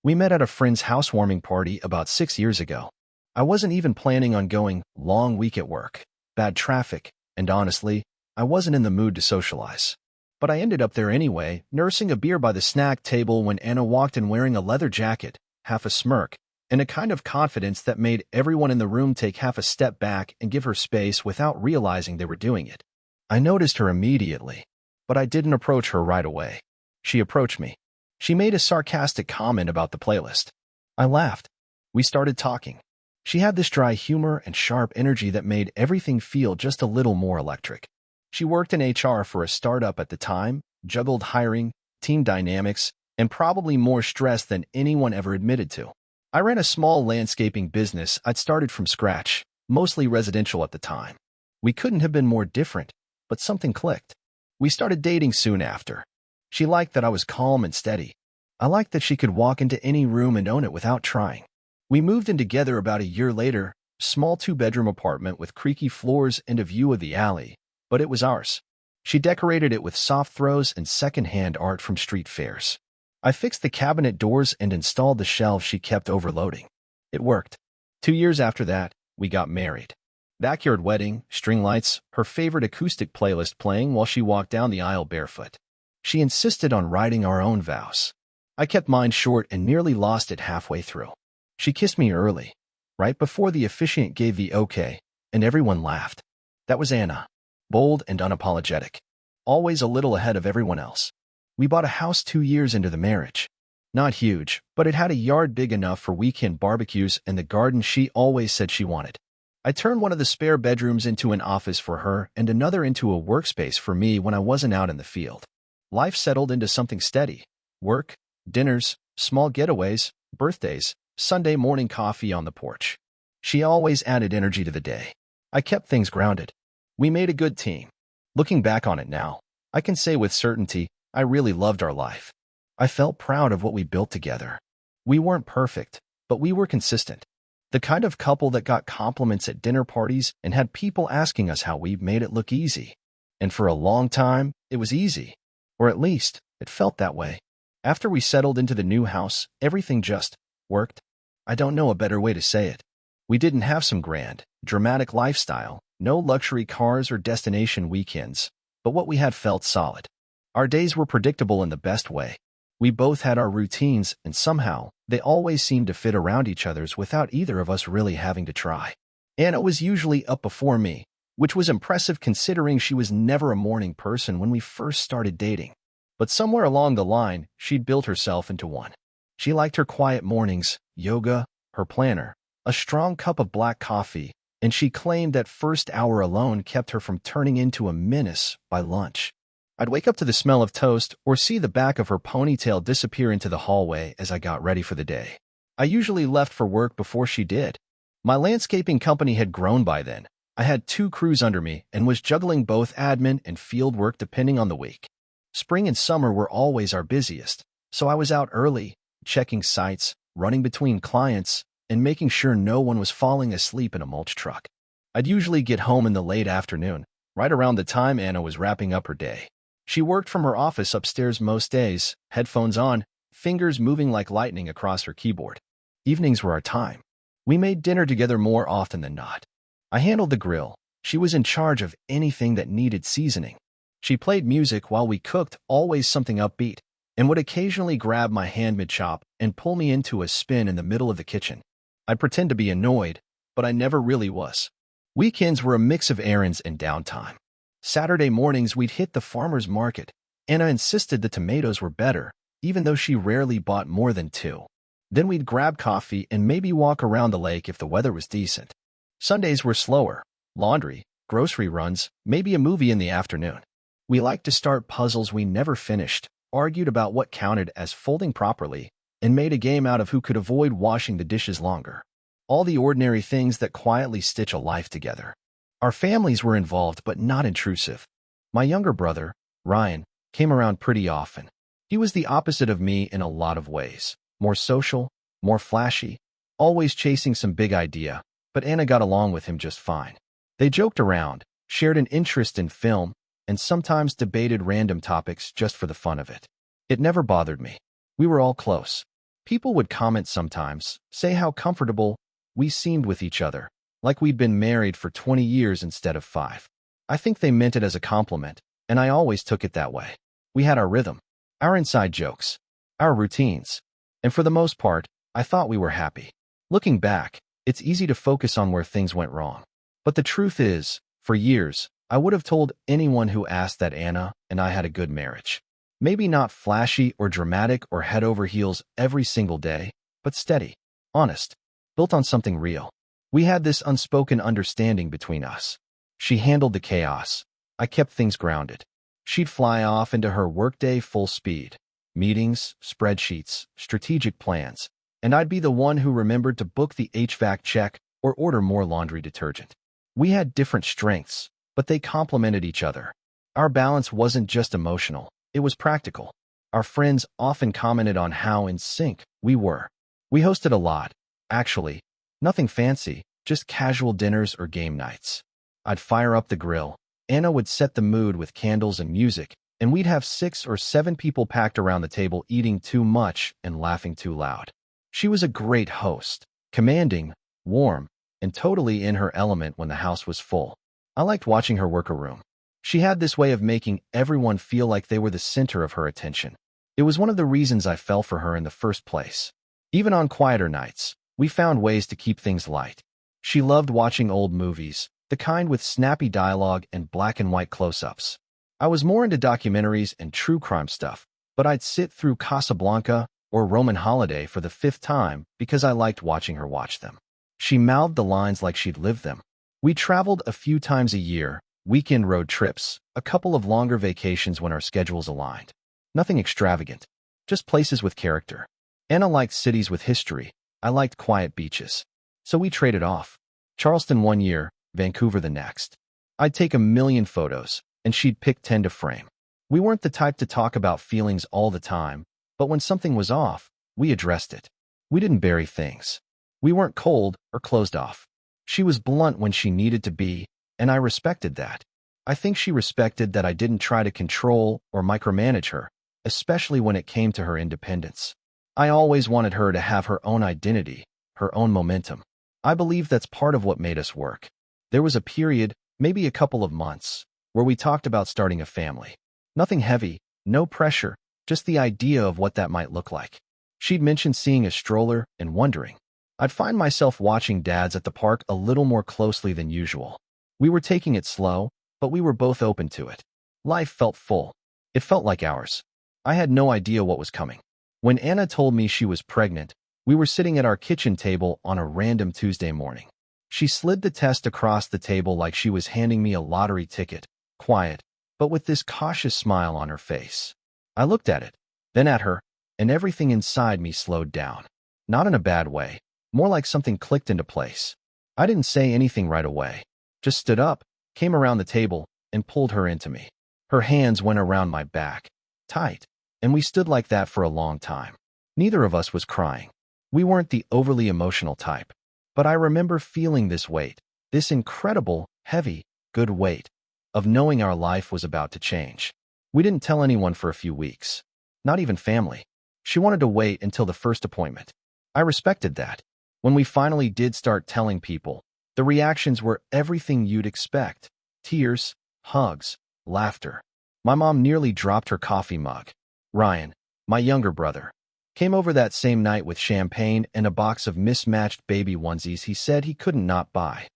We met at a friend's housewarming party about 6 years ago. I wasn't even planning on going. Long week at work, bad traffic, and honestly, I wasn't in the mood to socialize. But I ended up there anyway, nursing a beer by the snack table when Anna walked in wearing a leather jacket, half a smirk, and a kind of confidence that made everyone in the room take half a step back and give her space without realizing they were doing it. I noticed her immediately, but I didn't approach her right away. She approached me. She made a sarcastic comment about the playlist. I laughed. We started talking. She had this dry humor and sharp energy that made everything feel just a little more electric. She worked in HR for a startup at the time, juggled hiring, team dynamics, and probably more stress than anyone ever admitted to. I ran a small landscaping business I'd started from scratch, mostly residential at the time. We couldn't have been more different, but something clicked. We started dating soon after. She liked that I was calm and steady. I liked that she could walk into any room and own it without trying. We moved in together about a year later, small 2-bedroom apartment with creaky floors and a view of the alley, but it was ours. She decorated it with soft throws and second-hand art from street fairs. I fixed the cabinet doors and installed the shelves she kept overloading. It worked. 2 years after that, we got married. Backyard wedding, string lights, her favorite acoustic playlist playing while she walked down the aisle barefoot. She insisted on writing our own vows. I kept mine short and nearly lost it halfway through. She kissed me early, right before the officiant gave the okay, and everyone laughed. That was Anna. Bold and unapologetic. Always a little ahead of everyone else. We bought a house 2 years into the marriage. Not huge, but it had a yard big enough for weekend barbecues and the garden she always said she wanted. I turned one of the spare bedrooms into an office for her and another into a workspace for me when I wasn't out in the field. Life settled into something steady. Work, dinners, small getaways, birthdays, Sunday morning coffee on the porch. She always added energy to the day. I kept things grounded. We made a good team. Looking back on it now, I can say with certainty, I really loved our life. I felt proud of what we built together. We weren't perfect, but we were consistent. The kind of couple that got compliments at dinner parties and had people asking us how we made it look easy. And for a long time, it was easy. Or at least, it felt that way. After we settled into the new house, everything just worked. I don't know a better way to say it. We didn't have some grand, dramatic lifestyle, no luxury cars or destination weekends, but what we had felt solid. Our days were predictable in the best way. We both had our routines, and somehow, they always seemed to fit around each other's without either of us really having to try. Anna was usually up before me, which was impressive considering she was never a morning person when we first started dating. But somewhere along the line, she'd built herself into one. She liked her quiet mornings, yoga, her planner, a strong cup of black coffee, and she claimed that first hour alone kept her from turning into a menace by lunch. I'd wake up to the smell of toast or see the back of her ponytail disappear into the hallway as I got ready for the day. I usually left for work before she did. My landscaping company had grown by then. I had 2 crews under me and was juggling both admin and field work depending on the week. Spring and summer were always our busiest, so I was out early, checking sites, running between clients, and making sure no one was falling asleep in a mulch truck. I'd usually get home in the late afternoon, right around the time Anna was wrapping up her day. She worked from her office upstairs most days, headphones on, fingers moving like lightning across her keyboard. Evenings were our time. We made dinner together more often than not. I handled the grill. She was in charge of anything that needed seasoning. She played music while we cooked, always something upbeat, and would occasionally grab my hand mid-chop and pull me into a spin in the middle of the kitchen. I'd pretend to be annoyed, but I never really was. Weekends were a mix of errands and downtime. Saturday mornings we'd hit the farmer's market. Anna insisted the tomatoes were better, even though she rarely bought more than 2. Then we'd grab coffee and maybe walk around the lake if the weather was decent. Sundays were slower. Laundry, grocery runs, maybe a movie in the afternoon. We liked to start puzzles we never finished, argued about what counted as folding properly, and made a game out of who could avoid washing the dishes longer. All the ordinary things that quietly stitch a life together. Our families were involved but not intrusive. My younger brother, Ryan, came around pretty often. He was the opposite of me in a lot of ways. More social, more flashy, always chasing some big idea, but Anna got along with him just fine. They joked around, shared an interest in film, and sometimes debated random topics just for the fun of it. It never bothered me. We were all close. People would comment sometimes, say how comfortable we seemed with each other, like we'd been married for 20 years instead of 5. I think they meant it as a compliment, and I always took it that way. We had our rhythm, our inside jokes, our routines, and for the most part, I thought we were happy. Looking back, it's easy to focus on where things went wrong. But the truth is, for years, I would have told anyone who asked that Anna and I had a good marriage. Maybe not flashy or dramatic or head over heels every single day, but steady, honest, built on something real. We had this unspoken understanding between us. She handled the chaos. I kept things grounded. She'd fly off into her workday full speed. Meetings, spreadsheets, strategic plans. And I'd be the one who remembered to book the HVAC check or order more laundry detergent. We had different strengths, but they complemented each other. Our balance wasn't just emotional, it was practical. Our friends often commented on how in sync we were. We hosted a lot, actually. Nothing fancy, just casual dinners or game nights. I'd fire up the grill. Anna would set the mood with candles and music, and we'd have 6 or 7 people packed around the table eating too much and laughing too loud. She was a great host, commanding, warm, and totally in her element when the house was full. I liked watching her work a room. She had this way of making everyone feel like they were the center of her attention. It was one of the reasons I fell for her in the first place. Even on quieter nights, we found ways to keep things light. She loved watching old movies, the kind with snappy dialogue and black and white close-ups. I was more into documentaries and true crime stuff, but I'd sit through Casablanca or Roman Holiday for the 5th time because I liked watching her watch them. She mouthed the lines like she'd lived them. We traveled a few times a year, weekend road trips, a couple of longer vacations when our schedules aligned. Nothing extravagant, just places with character. Anna liked cities with history. I liked quiet beaches. So we traded off. Charleston one year, Vancouver the next. I'd take a million photos, and she'd pick 10 to frame. We weren't the type to talk about feelings all the time, but when something was off, we addressed it. We didn't bury things. We weren't cold or closed off. She was blunt when she needed to be, and I respected that. I think she respected that I didn't try to control or micromanage her, especially when it came to her independence. I always wanted her to have her own identity, her own momentum. I believe that's part of what made us work. There was a period, maybe a couple of months, where we talked about starting a family. Nothing heavy, no pressure, just the idea of what that might look like. She'd mentioned seeing a stroller and wondering. I'd find myself watching dads at the park a little more closely than usual. We were taking it slow, but we were both open to it. Life felt full. It felt like ours. I had no idea what was coming. When Anna told me she was pregnant, we were sitting at our kitchen table on a random Tuesday morning. She slid the test across the table like she was handing me a lottery ticket, quiet, but with this cautious smile on her face. I looked at it, then at her, and everything inside me slowed down. Not in a bad way, more like something clicked into place. I didn't say anything right away, just stood up, came around the table, and pulled her into me. Her hands went around my back, tight, and we stood like that for a long time. Neither of us was crying. We weren't the overly emotional type, but I remember feeling this weight, this incredible, heavy, good weight, of knowing our life was about to change. We didn't tell anyone for a few weeks, not even family. She wanted to wait until the first appointment. I respected that. When we finally did start telling people, the reactions were everything you'd expect. Tears, hugs, laughter. My mom nearly dropped her coffee mug. Ryan, my younger brother, came over that same night with champagne and a box of mismatched baby onesies he said he couldn't not buy.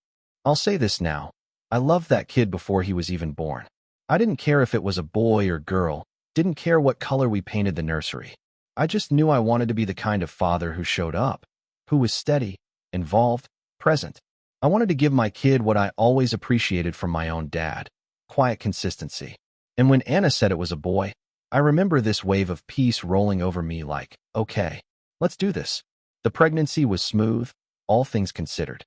I'll say this now. I loved that kid before he was even born. I didn't care if it was a boy or girl, didn't care what color we painted the nursery. I just knew I wanted to be the kind of father who showed up, who was steady, involved, present. I wanted to give my kid what I always appreciated from my own dad, quiet consistency. And when Anna said it was a boy, I remember this wave of peace rolling over me like, okay, let's do this. The pregnancy was smooth, all things considered.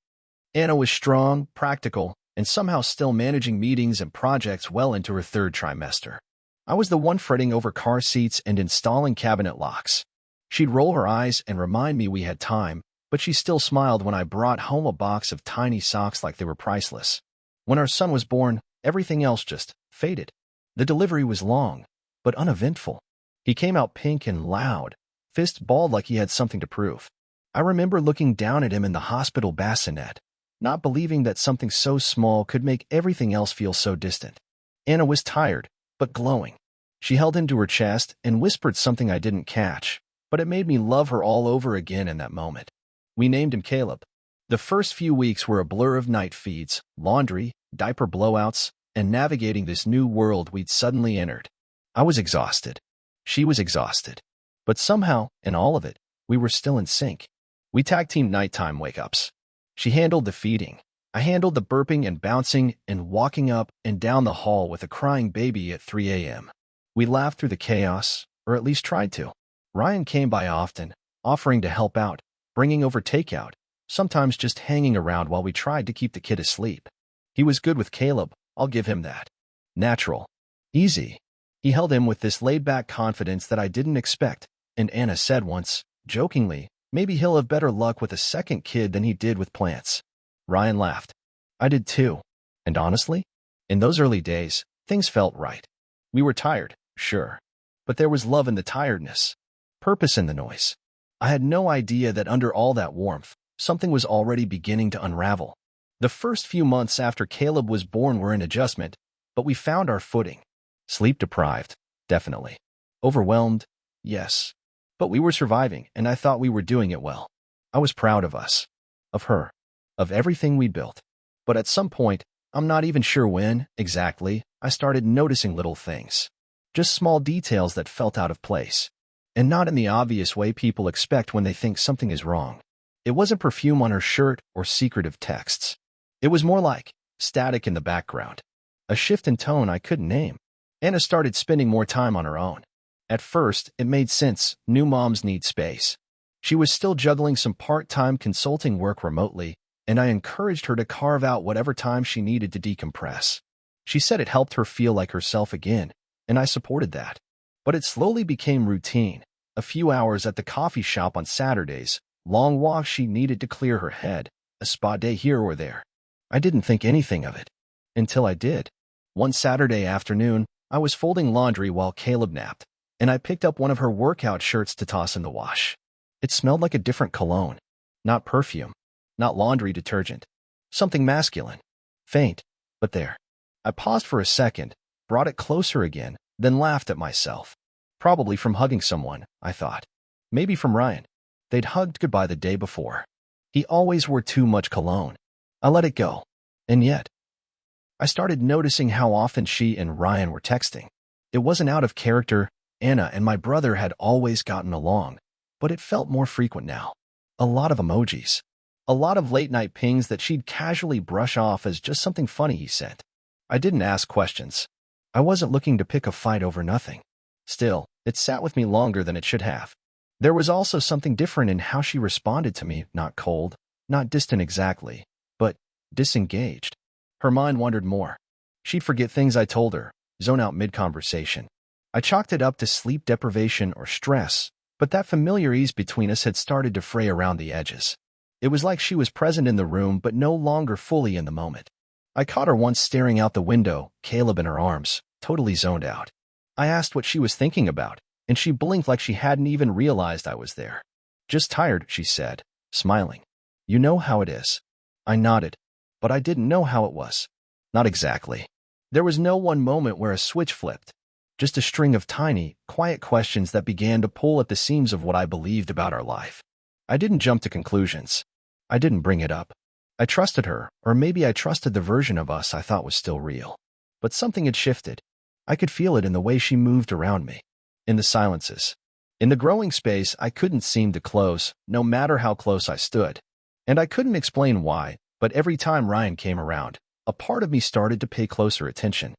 Anna was strong, practical, and somehow still managing meetings and projects well into her 3rd trimester. I was the one fretting over car seats and installing cabinet locks. She'd roll her eyes and remind me we had time, but she still smiled when I brought home a box of tiny socks like they were priceless. When our son was born, everything else just faded. The delivery was long, but uneventful. He came out pink and loud, fist balled like he had something to prove. I remember looking down at him in the hospital bassinet, not believing that something so small could make everything else feel so distant. Anna was tired, but glowing. She held him to her chest and whispered something I didn't catch, but it made me love her all over again in that moment. We named him Caleb. The first few weeks were a blur of night feeds, laundry, diaper blowouts, and navigating this new world we'd suddenly entered. I was exhausted. She was exhausted. But somehow, in all of it, we were still in sync. We tag-teamed nighttime wake-ups. She handled the feeding. I handled the burping and bouncing and walking up and down the hall with a crying baby at 3 a.m. We laughed through the chaos, or at least tried to. Ryan came by often, offering to help out, bringing over takeout, sometimes just hanging around while we tried to keep the kid asleep. He was good with Caleb, I'll give him that. Natural. Easy. He held him with this laid-back confidence that I didn't expect, and Anna said once, jokingly, maybe he'll have better luck with a second kid than he did with plants. Ryan laughed. I did too. And honestly, in those early days, things felt right. We were tired, sure. But there was love in the tiredness, purpose in the noise. I had no idea that under all that warmth, something was already beginning to unravel. The first few months after Caleb was born were an adjustment, but we found our footing. Sleep-deprived, definitely. Overwhelmed, yes. But we were surviving, and I thought we were doing it well. I was proud of us. Of her. Of everything we built. But at some point, I'm not even sure when, exactly, I started noticing little things. Just small details that felt out of place. And not in the obvious way people expect when they think something is wrong. It wasn't perfume on her shirt or secretive texts. It was more like static in the background. A shift in tone I couldn't name. Anna started spending more time on her own. At first, it made sense. New moms need space. She was still juggling some part-time consulting work remotely, and I encouraged her to carve out whatever time she needed to decompress. She said it helped her feel like herself again, and I supported that. But it slowly became routine. A few hours at the coffee shop on Saturdays, long walks she needed to clear her head, a spa day here or there. I didn't think anything of it. Until I did. One Saturday afternoon, I was folding laundry while Caleb napped, and I picked up one of her workout shirts to toss in the wash. It smelled like a different cologne. Not perfume. Not laundry detergent. Something masculine. Faint, but there. I paused for a second, brought it closer again, then laughed at myself. Probably from hugging someone, I thought. Maybe from Ryan. They'd hugged goodbye the day before. He always wore too much cologne. I let it go. And yet, I started noticing how often she and Ryan were texting. It wasn't out of character. Anna and my brother had always gotten along, but it felt more frequent now. A lot of emojis. A lot of late-night pings that she'd casually brush off as just something funny he sent. I didn't ask questions. I wasn't looking to pick a fight over nothing. Still, it sat with me longer than it should have. There was also something different in how she responded to me, not cold, not distant exactly, but disengaged. Her mind wandered more. She'd forget things I told her, zone out mid-conversation. I chalked it up to sleep deprivation or stress, but that familiar ease between us had started to fray around the edges. It was like she was present in the room but no longer fully in the moment. I caught her once staring out the window, Caleb in her arms, totally zoned out. I asked what she was thinking about, and she blinked like she hadn't even realized I was there. Just tired, she said, smiling. You know how it is. I nodded, but I didn't know how it was. Not exactly. There was no one moment where a switch flipped. Just a string of tiny, quiet questions that began to pull at the seams of what I believed about our life. I didn't jump to conclusions. I didn't bring it up. I trusted her, or maybe I trusted the version of us I thought was still real. But something had shifted. I could feel it in the way she moved around me. In the silences. In the growing space I couldn't seem to close, no matter how close I stood. And I couldn't explain why, but every time Ryan came around, a part of me started to pay closer attention.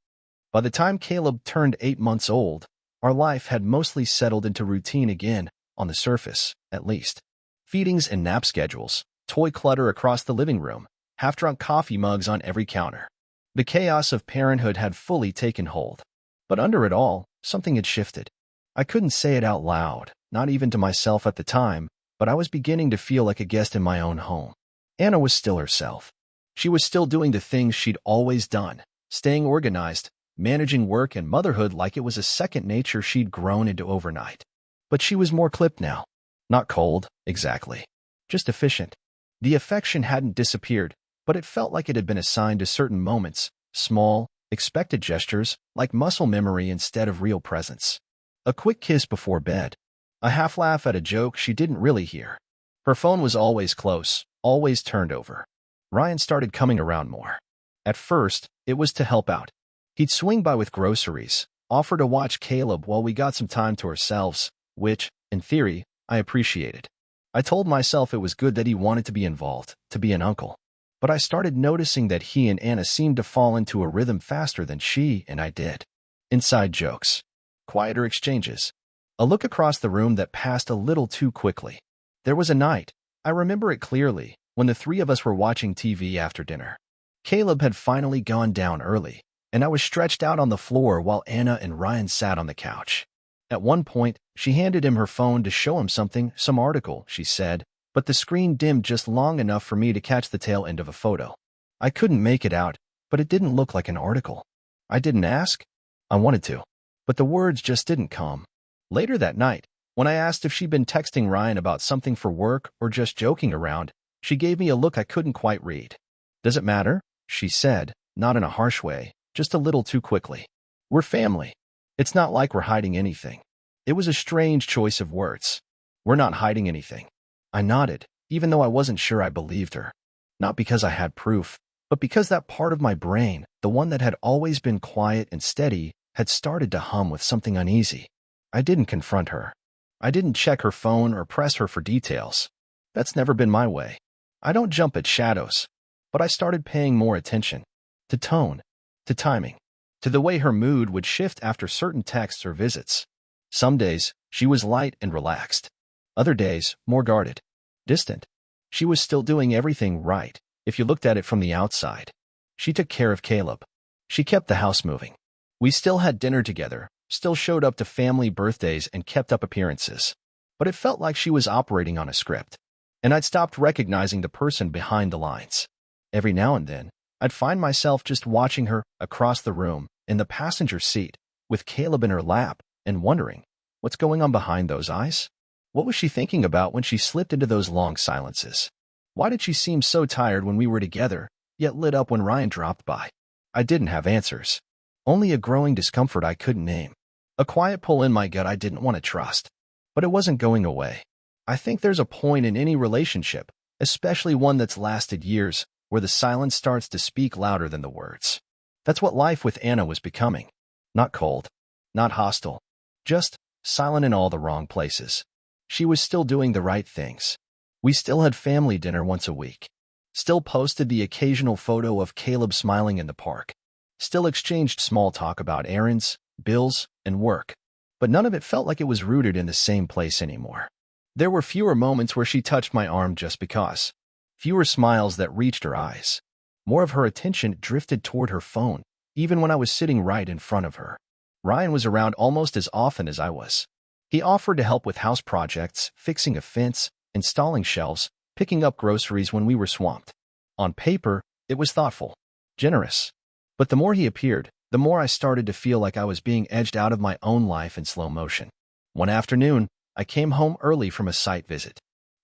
By the time Caleb turned 8 months old, our life had mostly settled into routine again, on the surface, at least. Feedings and nap schedules, toy clutter across the living room, half-drunk coffee mugs on every counter. The chaos of parenthood had fully taken hold. But under it all, something had shifted. I couldn't say it out loud, not even to myself at the time, but I was beginning to feel like a guest in my own home. Anna was still herself. She was still doing the things she'd always done, staying organized, managing work and motherhood like it was a second nature she'd grown into overnight. But she was more clipped now. Not cold, exactly. Just efficient. The affection hadn't disappeared, but it felt like it had been assigned to certain moments, small, expected gestures, like muscle memory instead of real presence. A quick kiss before bed. A half laugh at a joke she didn't really hear. Her phone was always close, always turned over. Ryan started coming around more. At first, it was to help out. He'd swing by with groceries, offer to watch Caleb while we got some time to ourselves, which, in theory, I appreciated. I told myself it was good that he wanted to be involved, to be an uncle. But I started noticing that he and Anna seemed to fall into a rhythm faster than she and I did. Inside jokes. Quieter exchanges. A look across the room that passed a little too quickly. There was a night, I remember it clearly, when the three of us were watching TV after dinner. Caleb had finally gone down early, and I was stretched out on the floor while Anna and Ryan sat on the couch. At one point, she handed him her phone to show him something, some article, she said, but the screen dimmed just long enough for me to catch the tail end of a photo. I couldn't make it out, but it didn't look like an article. I didn't ask. I wanted to, but the words just didn't come. Later that night, when I asked if she'd been texting Ryan about something for work or just joking around, she gave me a look I couldn't quite read. "Does it matter?" she said, not in a harsh way, just a little too quickly. "We're family. It's not like we're hiding anything." It was a strange choice of words. "We're not hiding anything." I nodded, even though I wasn't sure I believed her. Not because I had proof, but because that part of my brain, the one that had always been quiet and steady, had started to hum with something uneasy. I didn't confront her. I didn't check her phone or press her for details. That's never been my way. I don't jump at shadows. But I started paying more attention. To tone. To timing. To the way her mood would shift after certain texts or visits. Some days, she was light and relaxed. Other days, more guarded. Distant. She was still doing everything right, if you looked at it from the outside. She took care of Caleb. She kept the house moving. We still had dinner together, still showed up to family birthdays and kept up appearances. But it felt like she was operating on a script. And I'd stopped recognizing the person behind the lines. Every now and then, I'd find myself just watching her across the room, in the passenger seat, with Caleb in her lap, and wondering, what's going on behind those eyes? What was she thinking about when she slipped into those long silences? Why did she seem so tired when we were together, yet lit up when Ryan dropped by? I didn't have answers. Only a growing discomfort I couldn't name. A quiet pull in my gut I didn't want to trust. But it wasn't going away. I think there's a point in any relationship, especially one that's lasted years, where the silence starts to speak louder than the words. That's what life with Anna was becoming. Not cold. Not hostile. Just silent in all the wrong places. She was still doing the right things. We still had family dinner once a week. Still posted the occasional photo of Caleb smiling in the park. Still exchanged small talk about errands, bills, and work. But none of it felt like it was rooted in the same place anymore. There were fewer moments where she touched my arm just because. Fewer smiles that reached her eyes. More of her attention drifted toward her phone, even when I was sitting right in front of her. Ryan was around almost as often as I was. He offered to help with house projects, fixing a fence, installing shelves, picking up groceries when we were swamped. On paper, it was thoughtful, generous. But the more he appeared, the more I started to feel like I was being edged out of my own life in slow motion. One afternoon, I came home early from a site visit.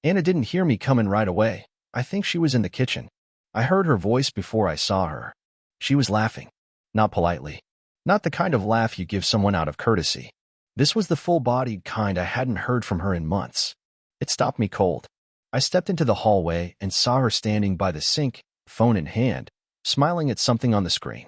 Anna didn't hear me coming right away. I think she was in the kitchen. I heard her voice before I saw her. She was laughing. Not politely. Not the kind of laugh you give someone out of courtesy. This was the full-bodied kind I hadn't heard from her in months. It stopped me cold. I stepped into the hallway and saw her standing by the sink, phone in hand, smiling at something on the screen.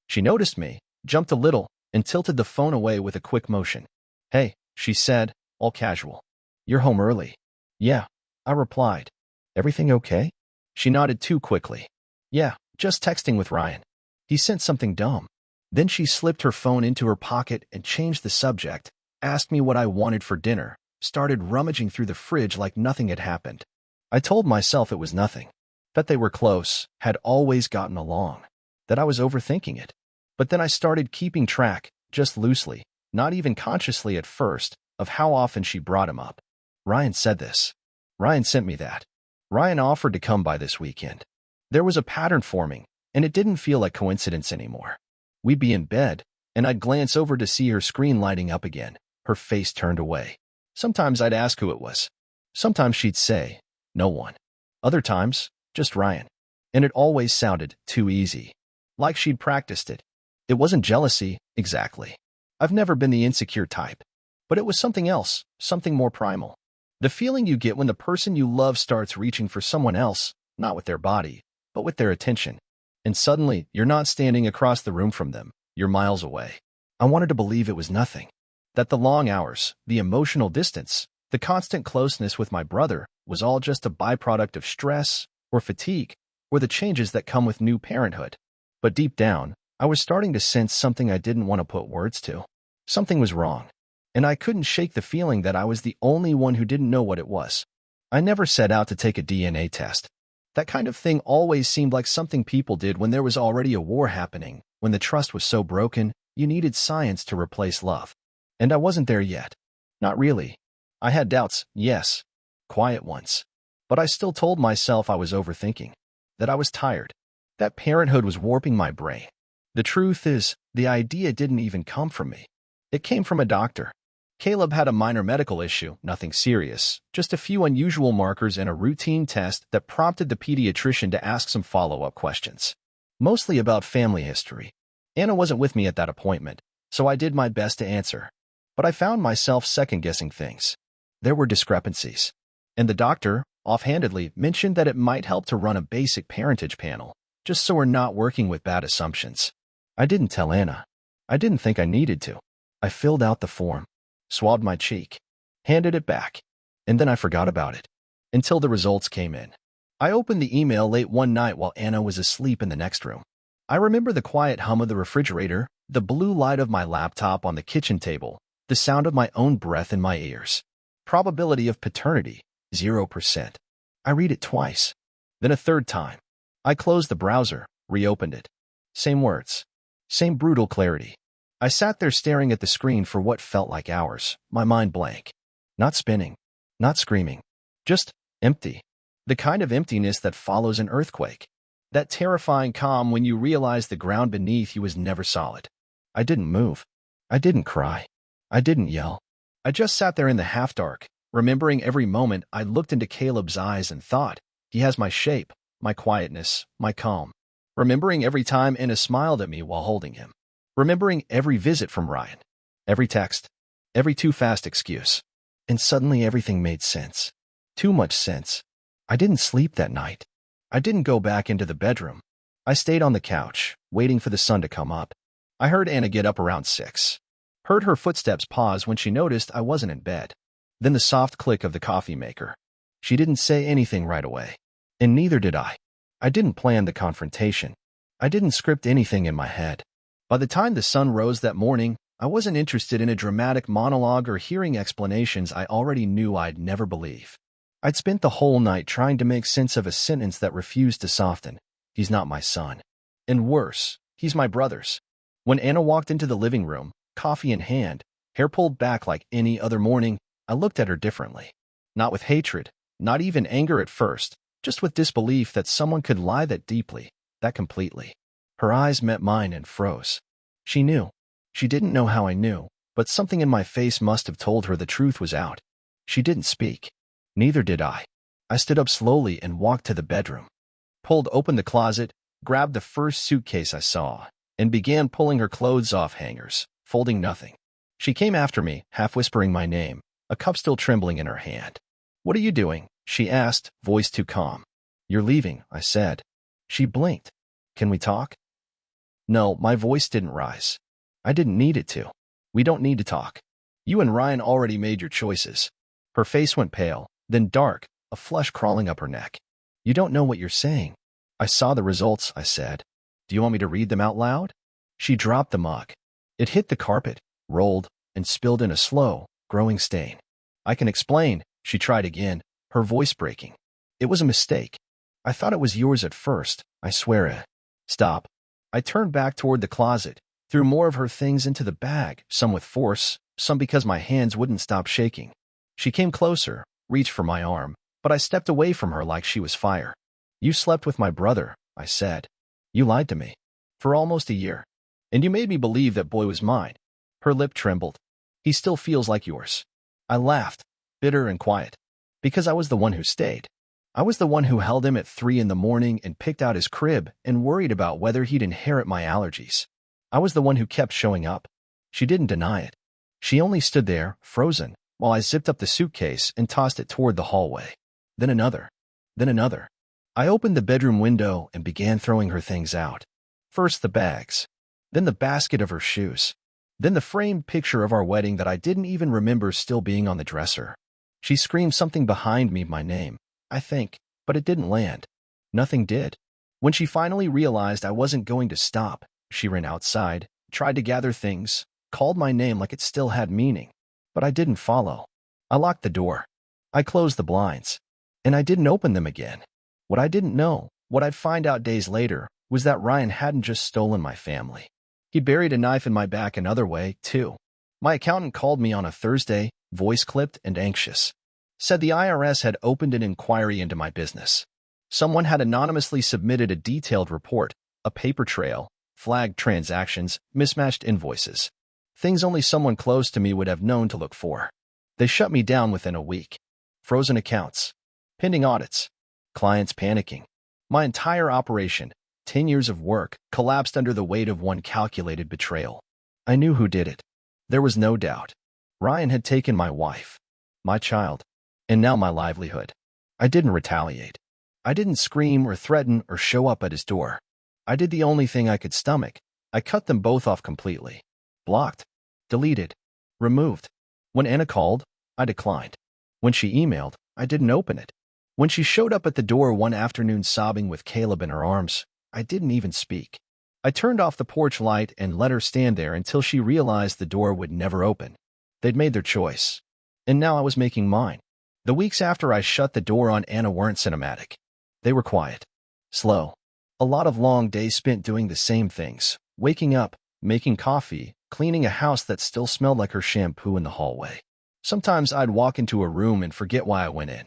She noticed me, jumped a little, and tilted the phone away with a quick motion. "Hey," she said, all casual. "You're home early." "Yeah," I replied. "Everything okay?" She nodded too quickly. "Yeah, just texting with Ryan. He sent something dumb." Then she slipped her phone into her pocket and changed the subject, asked me what I wanted for dinner, started rummaging through the fridge like nothing had happened. I told myself it was nothing. That they were close, had always gotten along. That I was overthinking it. But then I started keeping track, just loosely, not even consciously at first, of how often she brought him up. Ryan said this. Ryan sent me that. Ryan offered to come by this weekend. There was a pattern forming, and it didn't feel like coincidence anymore. We'd be in bed, and I'd glance over to see her screen lighting up again, her face turned away. Sometimes I'd ask who it was. Sometimes she'd say, no one. Other times, just Ryan. And it always sounded too easy. Like she'd practiced it. It wasn't jealousy, exactly. I've never been the insecure type. But it was something else, something more primal. The feeling you get when the person you love starts reaching for someone else, not with their body, but with their attention. And suddenly, you're not standing across the room from them, you're miles away. I wanted to believe it was nothing. That the long hours, the emotional distance, the constant closeness with my brother was all just a byproduct of stress, or fatigue, or the changes that come with new parenthood. But deep down, I was starting to sense something I didn't want to put words to. Something was wrong. And I couldn't shake the feeling that I was the only one who didn't know what it was. I never set out to take a DNA test. That kind of thing always seemed like something people did when there was already a war happening, when the trust was so broken, you needed science to replace love. And I wasn't there yet. Not really. I had doubts, yes. Quiet ones. But I still told myself I was overthinking. That I was tired. That parenthood was warping my brain. The truth is, the idea didn't even come from me. It came from a doctor. Caleb had a minor medical issue, nothing serious, just a few unusual markers and a routine test that prompted the pediatrician to ask some follow-up questions. Mostly about family history. Anna wasn't with me at that appointment, so I did my best to answer. But I found myself second-guessing things. There were discrepancies. And the doctor, offhandedly, mentioned that it might help to run a basic parentage panel, just so we're not working with bad assumptions. I didn't tell Anna. I didn't think I needed to. I filled out the form, swabbed my cheek, handed it back, and then I forgot about it. Until the results came in. I opened the email late one night while Anna was asleep in the next room. I remember the quiet hum of the refrigerator, the blue light of my laptop on the kitchen table, the sound of my own breath in my ears. Probability of paternity, 0%. I read it twice. Then a third time. I closed the browser, reopened it. Same words. Same brutal clarity. I sat there staring at the screen for what felt like hours, my mind blank. Not spinning. Not screaming. Just empty. The kind of emptiness that follows an earthquake. That terrifying calm when you realize the ground beneath you was never solid. I didn't move. I didn't cry. I didn't yell. I just sat there in the half-dark, remembering every moment I looked into Caleb's eyes and thought, he has my shape, my quietness, my calm. Remembering every time Anna smiled at me while holding him. Remembering every visit from Ryan. Every text. Every too-fast excuse. And suddenly everything made sense. Too much sense. I didn't sleep that night. I didn't go back into the bedroom. I stayed on the couch, waiting for the sun to come up. I heard Anna get up around 6. Heard her footsteps pause when she noticed I wasn't in bed. Then the soft click of the coffee maker. She didn't say anything right away. And neither did I. I didn't plan the confrontation. I didn't script anything in my head. By the time the sun rose that morning, I wasn't interested in a dramatic monologue or hearing explanations I already knew I'd never believe. I'd spent the whole night trying to make sense of a sentence that refused to soften. He's not my son. And worse, he's my brother's. When Anna walked into the living room, coffee in hand, hair pulled back like any other morning, I looked at her differently. Not with hatred, not even anger at first, just with disbelief that someone could lie that deeply, that completely. Her eyes met mine and froze. She knew. She didn't know how I knew, but something in my face must have told her the truth was out. She didn't speak. Neither did I. I stood up slowly and walked to the bedroom. Pulled open the closet, grabbed the first suitcase I saw, and began pulling her clothes off hangers, folding nothing. She came after me, half whispering my name, a cup still trembling in her hand. "What are you doing?" she asked, voice too calm. "You're leaving," I said. She blinked. "Can we talk?" No, my voice didn't rise. I didn't need it to. "We don't need to talk. You and Ryan already made your choices." Her face went pale, then dark, a flush crawling up her neck. "You don't know what you're saying." "I saw the results," I said. "Do you want me to read them out loud?" She dropped the mug. It hit the carpet, rolled, and spilled in a slow, growing stain. "I can explain," she tried again, her voice breaking. "It was a mistake. I thought it was yours at first, I swear. Stop." I turned back toward the closet, threw more of her things into the bag, some with force, some because my hands wouldn't stop shaking. She came closer, reached for my arm, but I stepped away from her like she was fire. "You slept with my brother," I said. "You lied to me. For almost a year. And you made me believe that boy was mine." Her lip trembled. "He still feels like yours." I laughed, bitter and quiet. Because I was the one who stayed. I was the one who held him at 3 in the morning and picked out his crib and worried about whether he'd inherit my allergies. I was the one who kept showing up. She didn't deny it. She only stood there, frozen, while I zipped up the suitcase and tossed it toward the hallway. Then another. Then another. I opened the bedroom window and began throwing her things out. First the bags. Then the basket of her shoes. Then the framed picture of our wedding that I didn't even remember still being on the dresser. She screamed something behind me, my name, I think, but it didn't land. Nothing did. When she finally realized I wasn't going to stop, she ran outside, tried to gather things, called my name like it still had meaning. But I didn't follow. I locked the door. I closed the blinds. And I didn't open them again. What I didn't know, what I'd find out days later, was that Ryan hadn't just stolen my family. He buried a knife in my back another way, too. My accountant called me on a Thursday, voice-clipped and anxious. Said the IRS had opened an inquiry into my business. Someone had anonymously submitted a detailed report, a paper trail, flagged transactions, mismatched invoices. Things only someone close to me would have known to look for. They shut me down within a week. Frozen accounts. Pending audits. Clients panicking. My entire operation, 10 years of work, collapsed under the weight of one calculated betrayal. I knew who did it. There was no doubt. Ryan had taken my wife, my child, and now my livelihood. I didn't retaliate. I didn't scream or threaten or show up at his door. I did the only thing I could stomach. I cut them both off completely. Blocked. Deleted. Removed. When Anna called, I declined. When she emailed, I didn't open it. When she showed up at the door one afternoon sobbing with Caleb in her arms, I didn't even speak. I turned off the porch light and let her stand there until she realized the door would never open. They'd made their choice. And now I was making mine. The weeks after I shut the door on Anna weren't cinematic. They were quiet. Slow. A lot of long days spent doing the same things. Waking up, making coffee, cleaning a house that still smelled like her shampoo in the hallway. Sometimes I'd walk into a room and forget why I went in.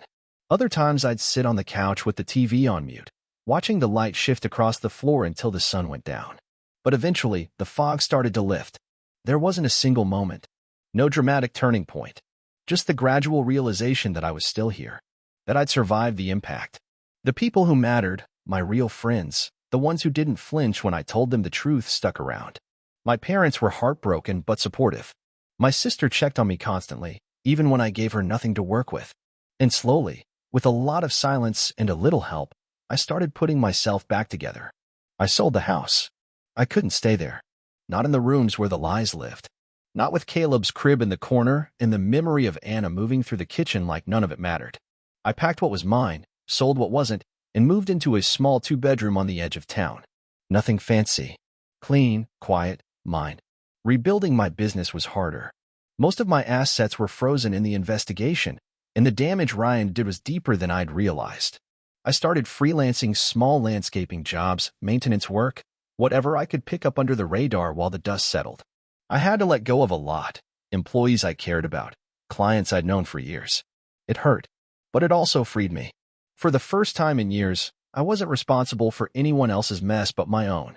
Other times I'd sit on the couch with the TV on mute, watching the light shift across the floor until the sun went down. But eventually, the fog started to lift. There wasn't a single moment. No dramatic turning point. Just the gradual realization that I was still here. That I'd survived the impact. The people who mattered, my real friends, the ones who didn't flinch when I told them the truth, stuck around. My parents were heartbroken but supportive. My sister checked on me constantly, even when I gave her nothing to work with. And slowly, with a lot of silence and a little help, I started putting myself back together. I sold the house. I couldn't stay there. Not in the rooms where the lies lived. Not with Caleb's crib in the corner and the memory of Anna moving through the kitchen like none of it mattered. I packed what was mine, sold what wasn't, and moved into a small 2-bedroom on the edge of town. Nothing fancy. Clean, quiet, mine. Rebuilding my business was harder. Most of my assets were frozen in the investigation, and the damage Ryan did was deeper than I'd realized. I started freelancing small landscaping jobs, maintenance work, whatever I could pick up under the radar while the dust settled. I had to let go of a lot, employees I cared about, clients I'd known for years. It hurt, but it also freed me. For the first time in years, I wasn't responsible for anyone else's mess but my own.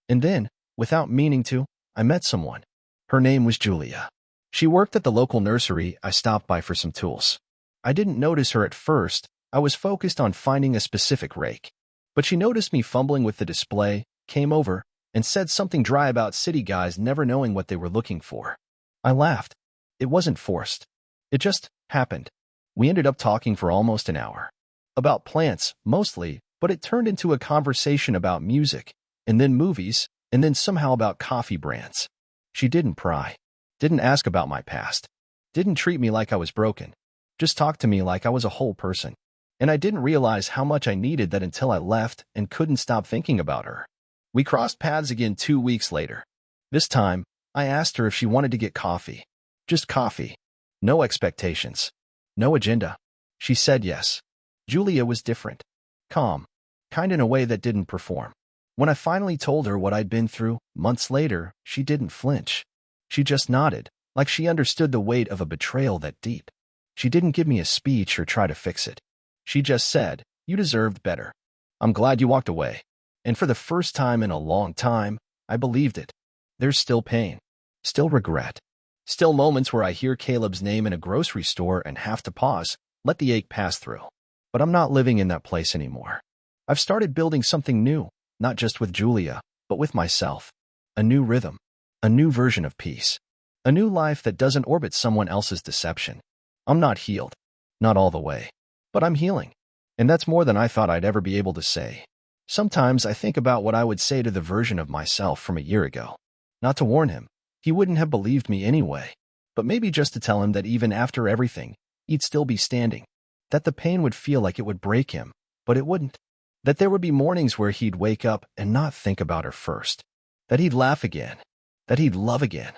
And then, without meaning to, I met someone. Her name was Julia. She worked at the local nursery I stopped by for some tools. I didn't notice her at first. I was focused on finding a specific rake. But she noticed me fumbling with the display, came over, and said something dry about city guys never knowing what they were looking for. I laughed. It wasn't forced. It just happened. We ended up talking for almost an hour. About plants, mostly, but it turned into a conversation about music, and then movies, and then somehow about coffee brands. She didn't pry. Didn't ask about my past. Didn't treat me like I was broken. Just talked to me like I was a whole person. And I didn't realize how much I needed that until I left and couldn't stop thinking about her. We crossed paths again 2 weeks later. This time, I asked her if she wanted to get coffee. Just coffee. No expectations. No agenda. She said yes. Julia was different. Calm. Kind in a way that didn't perform. When I finally told her what I'd been through, months later, she didn't flinch. She just nodded, like she understood the weight of a betrayal that deep. She didn't give me a speech or try to fix it. She just said, "You deserved better. I'm glad you walked away." And for the first time in a long time, I believed it. There's still pain. Still regret. Still moments where I hear Caleb's name in a grocery store and have to pause, let the ache pass through. But I'm not living in that place anymore. I've started building something new, not just with Julia, but with myself. A new rhythm, a new version of peace, a new life that doesn't orbit someone else's deception. I'm not healed, not all the way, but I'm healing. And that's more than I thought I'd ever be able to say. Sometimes I think about what I would say to the version of myself from a year ago. Not to warn him, he wouldn't have believed me anyway, but maybe just to tell him that even after everything, he'd still be standing. That the pain would feel like it would break him, but it wouldn't. That there would be mornings where he'd wake up and not think about her first. That he'd laugh again. That he'd love again.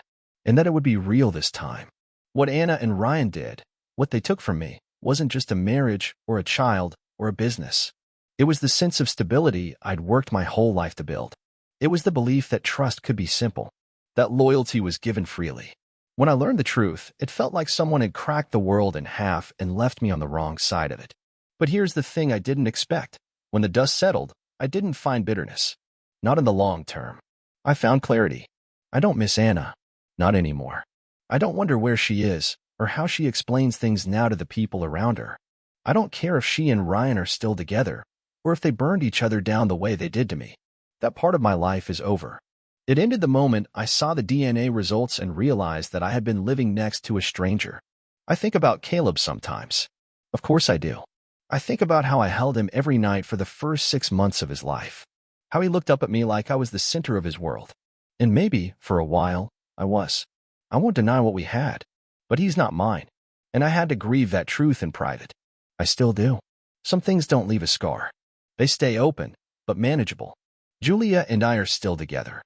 And that it would be real this time. What Anna and Ryan did, what they took from me, wasn't just a marriage or a child or a business. It was the sense of stability I'd worked my whole life to build. It was the belief that trust could be simple, that loyalty was given freely. When I learned the truth, it felt like someone had cracked the world in half and left me on the wrong side of it. But here's the thing I didn't expect. When the dust settled, I didn't find bitterness. Not in the long term. I found clarity. I don't miss Anna. Not anymore. I don't wonder where she is, or how she explains things now to the people around her. I don't care if she and Ryan are still together, or if they burned each other down the way they did to me. That part of my life is over. It ended the moment I saw the DNA results and realized that I had been living next to a stranger. I think about Caleb sometimes. Of course I do. I think about how I held him every night for the first 6 months of his life. How he looked up at me like I was the center of his world. And maybe, for a while, I was. I won't deny what we had. But he's not mine. And I had to grieve that truth in private. I still do. Some things don't leave a scar. They stay open, but manageable. Julia and I are still together.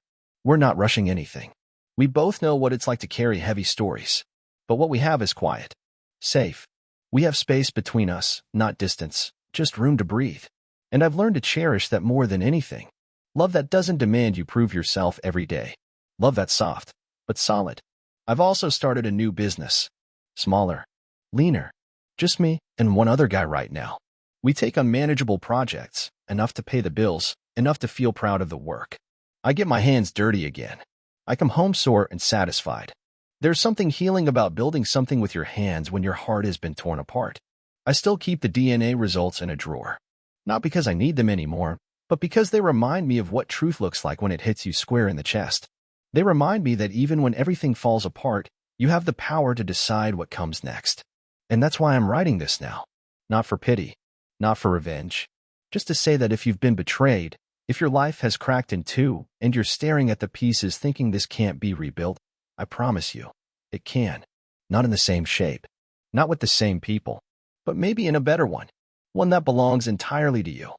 We're not rushing anything. We both know what it's like to carry heavy stories. But what we have is quiet. Safe. We have space between us, not distance, just room to breathe. And I've learned to cherish that more than anything. Love that doesn't demand you prove yourself every day. Love that's soft, but solid. I've also started a new business. Smaller. Leaner. Just me and one other guy right now. We take on manageable projects, enough to pay the bills, enough to feel proud of the work. I get my hands dirty again. I come home sore and satisfied. There's something healing about building something with your hands when your heart has been torn apart. I still keep the DNA results in a drawer. Not because I need them anymore, but because they remind me of what truth looks like when it hits you square in the chest. They remind me that even when everything falls apart, you have the power to decide what comes next. And that's why I'm writing this now. Not for pity, not for revenge. Just to say that if you've been betrayed, if your life has cracked in two, and you're staring at the pieces thinking this can't be rebuilt, I promise you, it can. Not in the same shape, not with the same people, but maybe in a better one. One that belongs entirely to you.